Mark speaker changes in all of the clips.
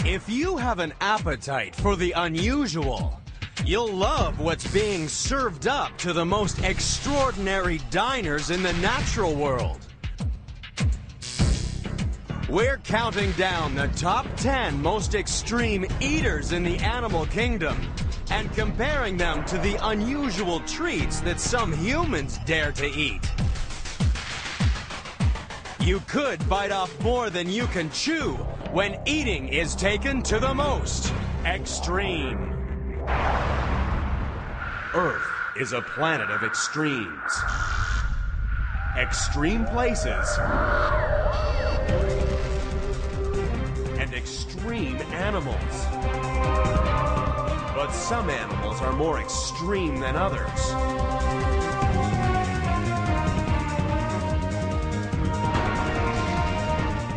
Speaker 1: If you have an appetite for the unusual, you'll love what's being served up to the most extraordinary diners in the natural world. We're counting down the top 10 most extreme eaters in the animal kingdom and comparing them to the unusual treats that some humans dare to eat. You could bite off more than you can chew when eating is taken to the most extreme. Earth is a planet of extremes. Extreme places and extreme animals. But some animals are more extreme than others.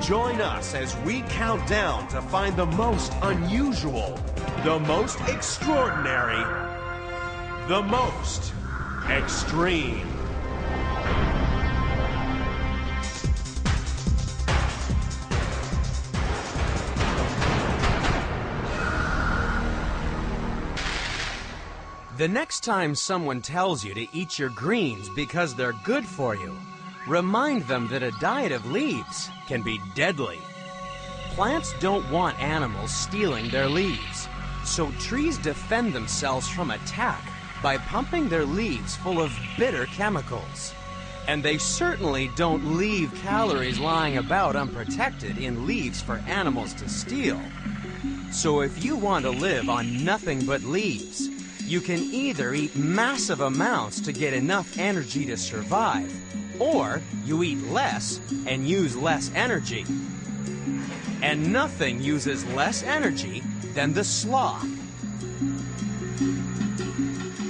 Speaker 1: Join us as we count down to find the most unusual, the most extraordinary, the most extreme. The next time someone tells you to eat your greens because they're good for you, remind them that a diet of leaves can be deadly. Plants don't want animals stealing their leaves, so trees defend themselves from attack by pumping their leaves full of bitter chemicals. And they certainly don't leave calories lying about unprotected in leaves for animals to steal. So if you want to live on nothing but leaves, you can either eat massive amounts to get enough energy to survive, or you eat less and use less energy. And nothing uses less energy than the sloth.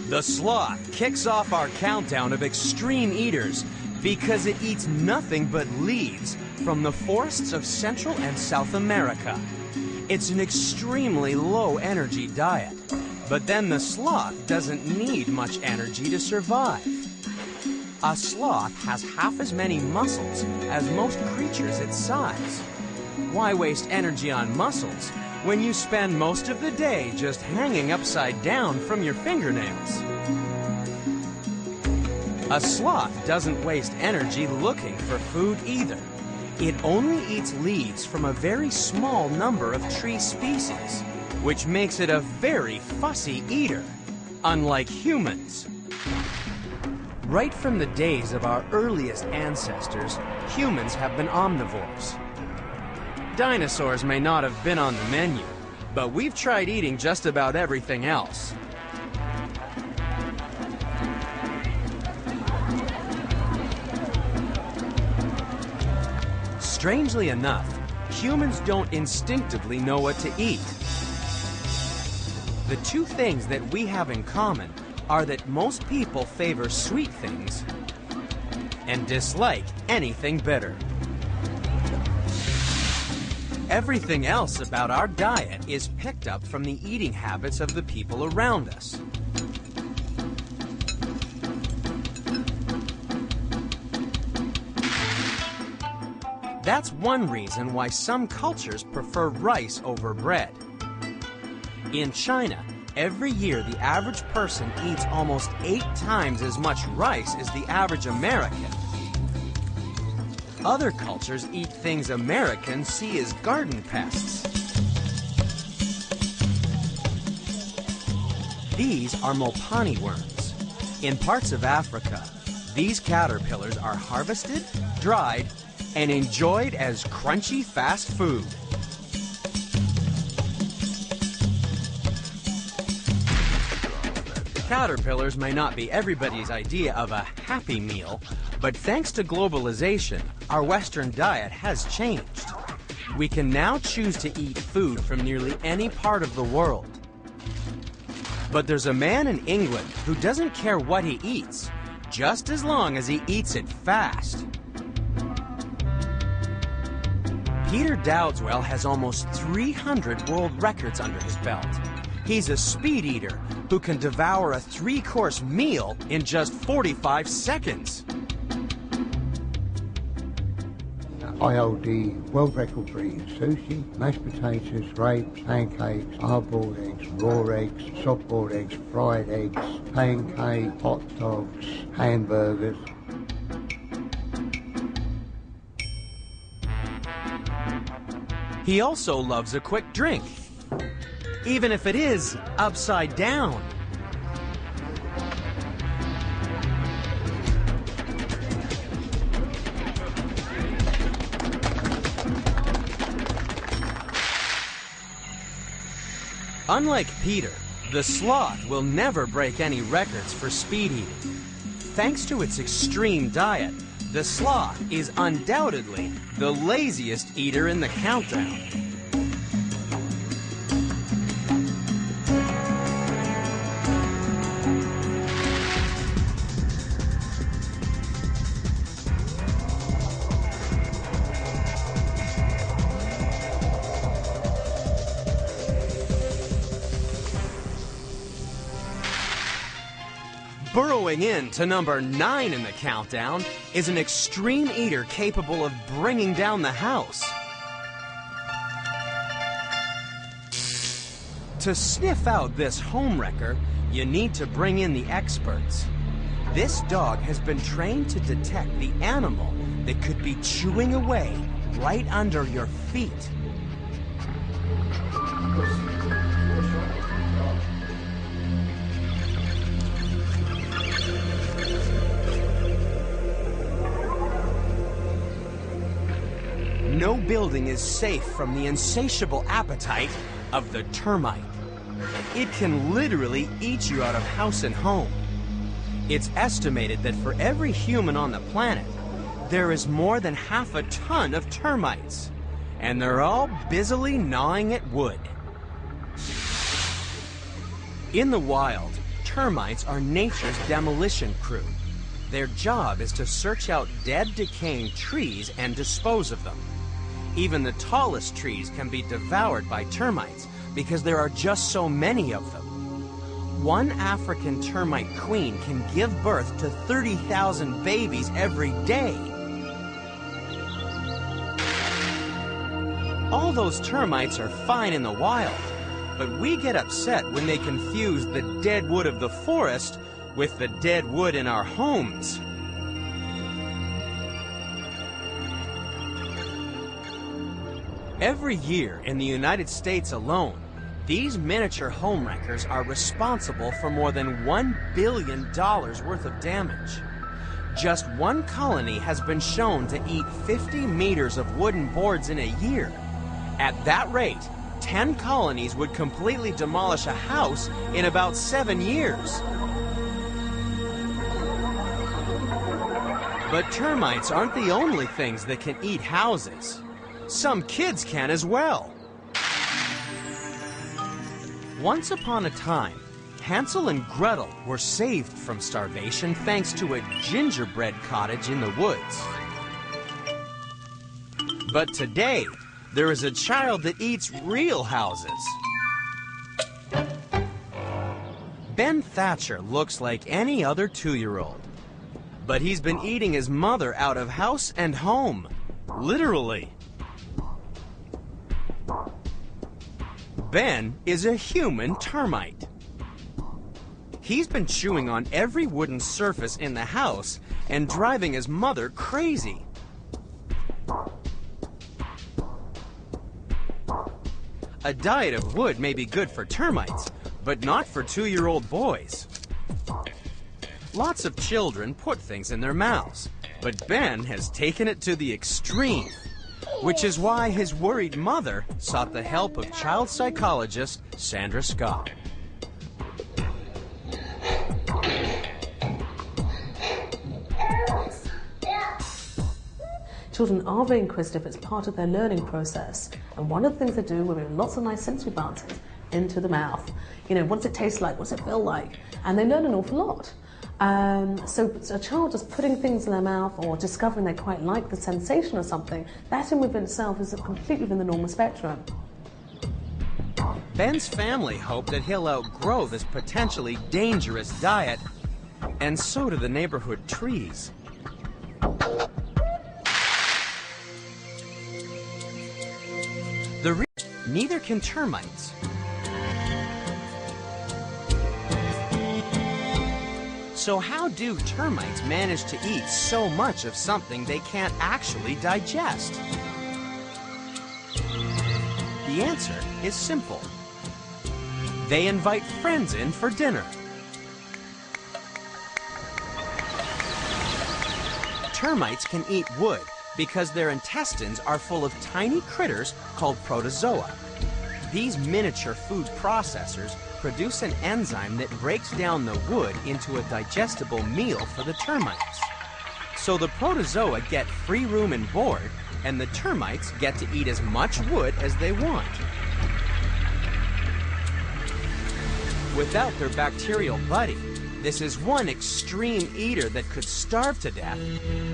Speaker 1: The sloth kicks off our countdown of extreme eaters because it eats nothing but leaves from the forests of Central and South America. It's an extremely low energy diet, but then the sloth doesn't need much energy to survive. A sloth has half as many muscles as most creatures its size. Why waste energy on muscles when you spend most of the day just hanging upside down from your fingernails? A sloth doesn't waste energy looking for food either. It only eats leaves from a very small number of tree species, which makes it a very fussy eater, unlike humans. Right from the days of our earliest ancestors, humans have been omnivores. Dinosaurs may not have been on the menu, but we've tried eating just about everything else. Strangely enough, humans don't instinctively know what to eat. The two things that we have in common are that most people favor sweet things and dislike anything bitter. Everything else about our diet is picked up from the eating habits of the people around us. That's one reason why some cultures prefer rice over bread. In China, every year the average person eats almost 8 times as much rice as the average American. Other cultures eat things Americans see as garden pests. These are mopani worms. In parts of Africa, these caterpillars are harvested, dried, and enjoyed as crunchy fast food. Caterpillars may not be everybody's idea of a happy meal, but thanks to globalization, our Western diet has changed. We can now choose to eat food from nearly any part of the world. But there's a man in England who doesn't care what he eats, just as long as he eats it fast. Peter Dowdeswell has almost 300 world records under his belt. He's a speed eater who can devour a 3-course meal in just 45 seconds.
Speaker 2: I hold the world record for eating sushi, mashed potatoes, grapes, pancakes, hard-boiled eggs, raw eggs, soft-boiled eggs, fried eggs, pancakes, hot dogs, hamburgers.
Speaker 1: He also loves a quick drink, even if it is upside down. Unlike Peter, the sloth will never break any records for speed eating. Thanks to its extreme diet, the sloth is undoubtedly the laziest eater in the countdown. Burrowing in to number 9 in the countdown is an extreme eater capable of bringing down the house. To sniff out this homewrecker, you need to bring in the experts. This dog has been trained to detect the animal that could be chewing away right under your feet. No building is safe from the insatiable appetite of the termite. It can literally eat you out of house and home. It's estimated that for every human on the planet, there is more than half a ton of termites, and they're all busily gnawing at wood. In the wild, termites are nature's demolition crew. Their job is to search out dead, decaying trees and dispose of them. Even the tallest trees can be devoured by termites because there are just so many of them. One African termite queen can give birth to 30,000 babies every day. All those termites are fine in the wild, but we get upset when they confuse the dead wood of the forest with the dead wood in our homes. Every year in the United States alone, these miniature homewreckers are responsible for more than $1 billion worth of damage. Just one colony has been shown to eat 50 meters of wooden boards in a year. At that rate, 10 colonies would completely demolish a house in about 7 years. But termites aren't the only things that can eat houses. Some kids can as well. Once upon a time, Hansel and Gretel were saved from starvation thanks to a gingerbread cottage in the woods. But today, there is a child that eats real houses. Ben Thatcher looks like any other 2-year-old, but he's been eating his mother out of house and home, literally. Ben is a human termite. He's been chewing on every wooden surface in the house and driving his mother crazy. A diet of wood may be good for termites, but not for 2-year-old boys. Lots of children put things in their mouths, but Ben has taken it to the extreme, which is why his worried mother sought the help of child psychologist Sandra Scott.
Speaker 3: Children are very inquisitive. It's part of their learning process. And one of the things they do, we're giving lots of nice sensory bounces into the mouth. You know, what's it taste like? What's it feel like? And they learn an awful lot. So a child just putting things in their mouth or discovering they quite like the sensation of something, that in within itself is completely within the normal spectrum.
Speaker 1: Ben's family hope that he'll outgrow this potentially dangerous diet, and so do the neighborhood trees. Neither can termites. So how do termites manage to eat so much of something they can't actually digest? The answer is simple. They invite friends in for dinner. Termites can eat wood because their intestines are full of tiny critters called protozoa. These miniature food processors produce an enzyme that breaks down the wood into a digestible meal for the termites. So the protozoa get free room and board, and the termites get to eat as much wood as they want. Without their bacterial buddy, this is one extreme eater that could starve to death,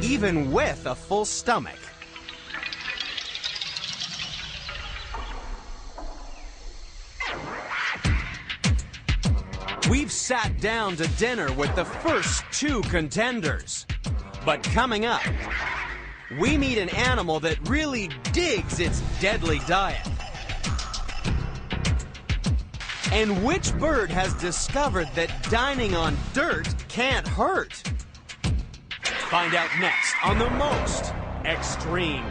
Speaker 1: even with a full stomach. We've sat down to dinner with the first two contenders. But coming up, we meet an animal that really digs its deadly diet. And which bird has discovered that dining on dirt can't hurt? Find out next on the most extreme.